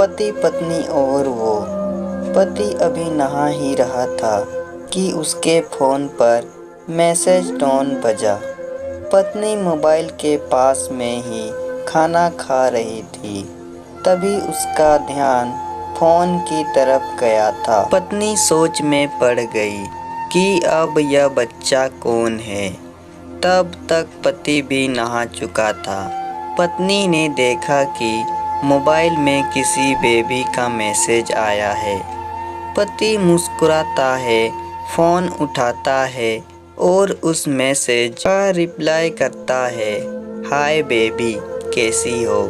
पति पत्नी और वो। पति अभी नहा ही रहा था कि उसके फ़ोन पर मैसेज टोन बजा। पत्नी मोबाइल के पास में ही खाना खा रही थी। तभी उसका ध्यान फ़ोन की तरफ गया था। पत्नी सोच में पड़ गई कि अब यह बच्चा कौन है। तब तक पति भी नहा चुका था। पत्नी ने देखा कि मोबाइल में किसी बेबी का मैसेज आया है। पति मुस्कुराता है, फ़ोन उठाता है और उस मैसेज का रिप्लाई करता है, हाय बेबी, कैसी हो,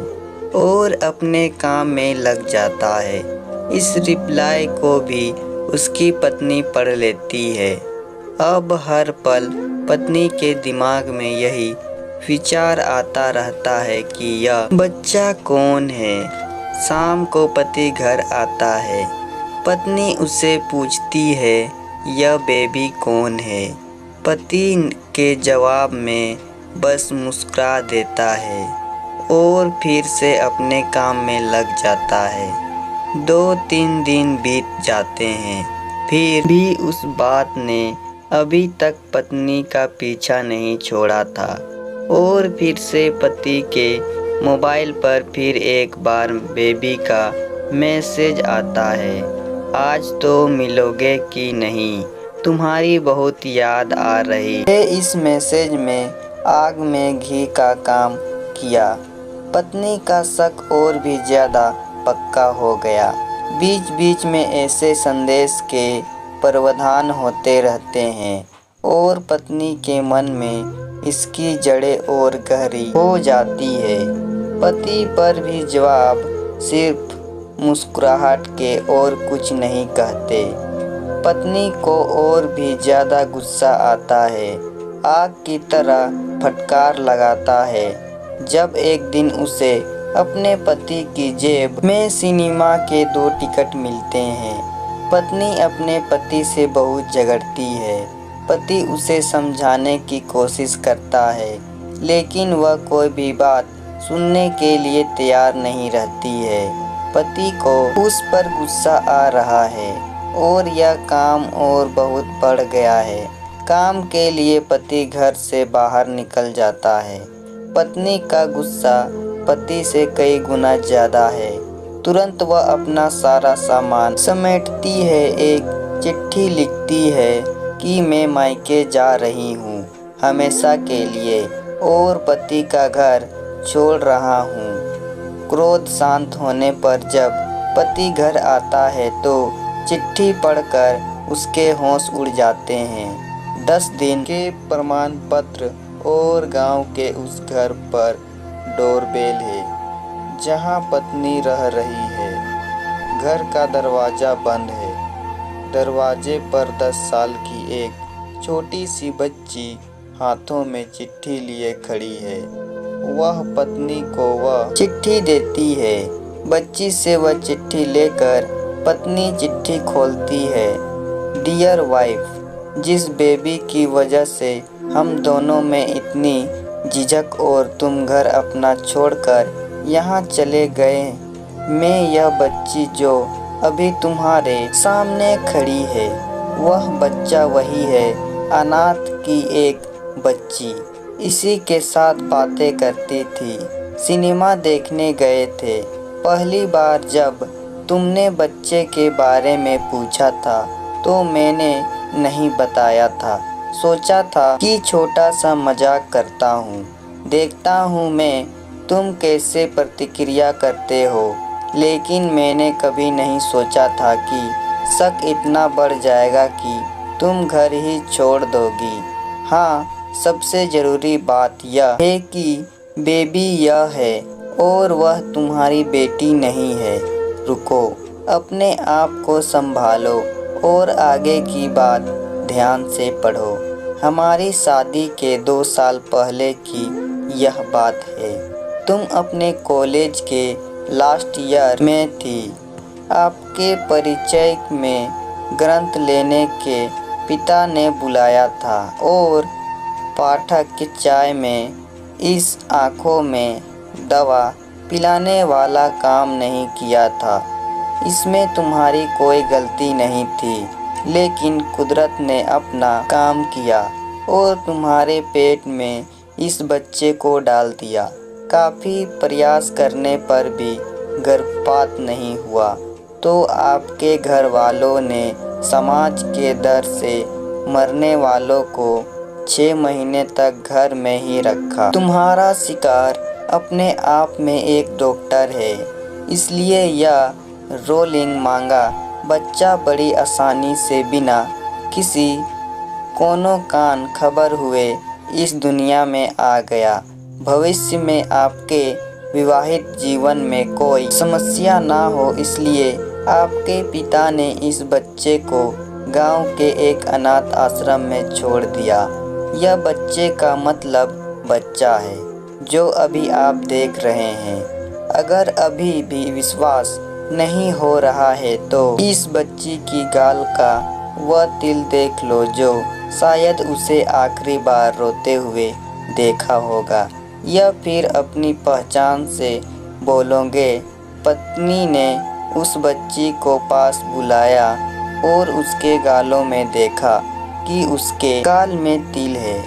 और अपने काम में लग जाता है। इस रिप्लाई को भी उसकी पत्नी पढ़ लेती है। अब हर पल पत्नी के दिमाग में यही विचार आता रहता है कि यह बच्चा कौन है। शाम को पति घर आता है। पत्नी उससे पूछती है, यह बेबी कौन है। पति के जवाब में बस मुस्कुरा देता है और फिर से अपने काम में लग जाता है। 2-3 दिन बीत जाते हैं, फिर भी उस बात ने अभी तक पत्नी का पीछा नहीं छोड़ा था। और फिर से पति के मोबाइल पर फिर एक बार बेबी का मैसेज आता है, आज तो मिलोगे कि नहीं, तुम्हारी बहुत याद आ रही है। इस मैसेज में आग में घी का काम किया। पत्नी का शक और भी ज़्यादा पक्का हो गया। बीच बीच में ऐसे संदेश के प्रावधान होते रहते हैं और पत्नी के मन में इसकी जड़ें और गहरी हो जाती है। पति पर भी जवाब सिर्फ मुस्कुराहट के और कुछ नहीं कहते। पत्नी को और भी ज़्यादा गुस्सा आता है, आग की तरह फटकार लगाता है जब एक दिन उसे अपने पति की जेब में सिनेमा के 2 टिकट मिलते हैं। पत्नी अपने पति से बहुत झगड़ती है। पति उसे समझाने की कोशिश करता है, लेकिन वह कोई भी बात सुनने के लिए तैयार नहीं रहती है। पति को उस पर गुस्सा आ रहा है और यह काम और बहुत बढ़ गया है। काम के लिए पति घर से बाहर निकल जाता है। पत्नी का गुस्सा पति से कई गुना ज़्यादा है। तुरंत वह अपना सारा सामान समेटती है, एक चिट्ठी लिखती है कि मैं मायके जा रही हूँ हमेशा के लिए और पति का घर छोड़ रहा हूँ। क्रोध शांत होने पर जब पति घर आता है तो चिट्ठी पढ़कर उसके होश उड़ जाते हैं। 10 दिन के प्रमाण पत्र और गांव के उस घर पर डोरबेल है जहां पत्नी रह रही है। घर का दरवाज़ा बंद है। दरवाजे पर 10 साल की एक छोटी सी बच्ची हाथों में चिट्ठी लिए खड़ी है। वह पत्नी को वह चिट्ठी देती है। बच्ची से वह चिट्ठी लेकर पत्नी चिट्ठी खोलती है। डियर वाइफ, जिस बेबी की वजह से हम दोनों में इतनी झिझक और तुम घर अपना छोड़कर यहाँ चले गए, मैं यह बच्ची जो अभी तुम्हारे सामने खड़ी है, वह बच्चा वही है, अनाथ की एक बच्ची। इसी के साथ बातें करती थी। सिनेमा देखने गए थे। पहली बार जब तुमने बच्चे के बारे में पूछा था तो मैंने नहीं बताया था। सोचा था कि छोटा सा मजाक करता हूँ, देखता हूँ मैं तुम कैसे प्रतिक्रिया करते हो। लेकिन मैंने कभी नहीं सोचा था कि शक इतना बढ़ जाएगा कि तुम घर ही छोड़ दोगी। हाँ, सबसे ज़रूरी बात यह है कि बेबी यह है और वह तुम्हारी बेटी नहीं है। रुको, अपने आप को संभालो और आगे की बात ध्यान से पढ़ो। हमारी शादी के 2 साल पहले की यह बात है। तुम अपने कॉलेज के लास्ट ईयर में थी। आपके परिचय में ग्रंथ लेने के पिता ने बुलाया था और पाठक की चाय में इस आँखों में दवा पिलाने वाला काम नहीं किया था। इसमें तुम्हारी कोई गलती नहीं थी, लेकिन कुदरत ने अपना काम किया और तुम्हारे पेट में इस बच्चे को डाल दिया। काफ़ी प्रयास करने पर भी गर्भपात नहीं हुआ तो आपके घर वालों ने समाज के डर से मरने वालों को 6 महीने तक घर में ही रखा। तुम्हारा शिकार अपने आप में एक डॉक्टर है, इसलिए यह रोलिंग मांगा बच्चा बड़ी आसानी से बिना किसी कोनो कान खबर हुए इस दुनिया में आ गया। भविष्य में आपके विवाहित जीवन में कोई समस्या ना हो, इसलिए आपके पिता ने इस बच्चे को गांव के एक अनाथ आश्रम में छोड़ दिया। यह बच्चे का मतलब बच्चा है जो अभी आप देख रहे हैं। अगर अभी भी विश्वास नहीं हो रहा है तो इस बच्ची की गाल का वह तिल देख लो जो शायद उसे आखिरी बार रोते हुए देखा होगा। या फिर अपनी पहचान से बोलोगे। पत्नी ने उस बच्ची को पास बुलाया और उसके गालों में देखा कि उसके गाल में तिल है।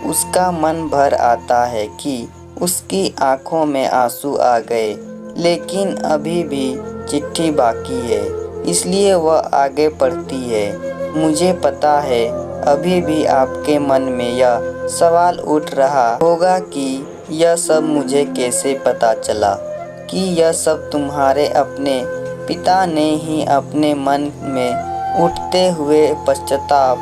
उसका मन भर आता है कि उसकी आंखों में आंसू आ गए, लेकिन अभी भी चिट्ठी बाकी है, इसलिए वह आगे बढ़ती है। मुझे पता है अभी भी आपके मन में यह सवाल उठ रहा होगा कि यह सब मुझे कैसे पता चला, कि यह सब तुम्हारे अपने पिता ने ही अपने मन में उठते हुए पश्चाताप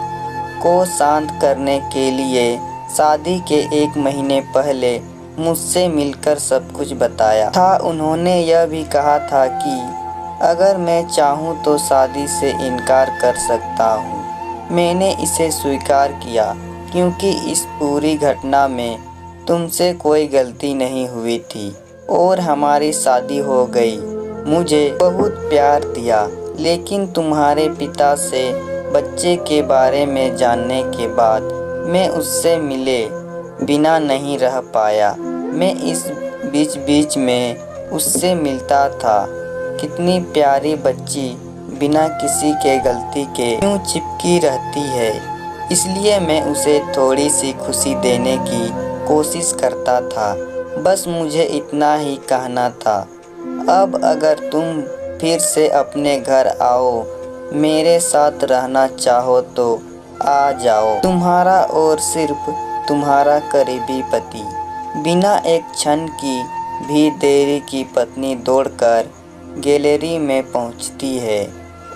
को शांत करने के लिए शादी के 1 महीने पहले मुझसे मिलकर सब कुछ बताया था। उन्होंने यह भी कहा था कि अगर मैं चाहूँ तो शादी से इनकार कर सकता हूँ। मैंने इसे स्वीकार किया क्योंकि इस पूरी घटना में तुमसे कोई गलती नहीं हुई थी और हमारी शादी हो गई। मुझे बहुत प्यार दिया, लेकिन तुम्हारे पिता से बच्चे के बारे में जानने के बाद मैं उससे मिले बिना नहीं रह पाया। मैं इस बीच में उससे मिलता था। कितनी प्यारी बच्ची बिना किसी के गलती के क्यों चिपकी रहती है, इसलिए मैं उसे थोड़ी सी खुशी देने की कोशिश करता था। बस मुझे इतना ही कहना था। अब अगर तुम फिर से अपने घर आओ, मेरे साथ रहना चाहो तो आ जाओ। तुम्हारा और सिर्फ तुम्हारा करीबी पति। बिना एक क्षण की भी देरी की पत्नी दौड़कर गैलरी में पहुंचती है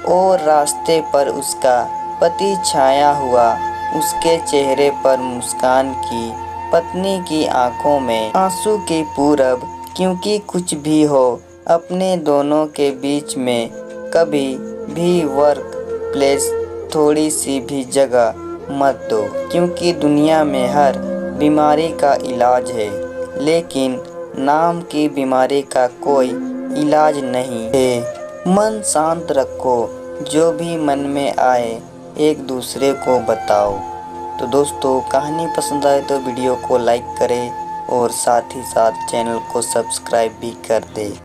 और रास्ते पर उसका पति छाया हुआ, उसके चेहरे पर मुस्कान की, पत्नी की आंखों में आंसू की पूरब। क्योंकि कुछ भी हो, अपने दोनों के बीच में कभी भी वर्क प्लेस थोड़ी सी भी जगह मत दो, क्योंकि दुनिया में हर बीमारी का इलाज है, लेकिन नाम की बीमारी का कोई इलाज नहीं है। मन शांत रखो, जो भी मन में आए एक दूसरे को बताओ। तो दोस्तों, कहानी पसंद आए तो वीडियो को लाइक करें और साथ ही साथ चैनल को सब्सक्राइब भी कर दें।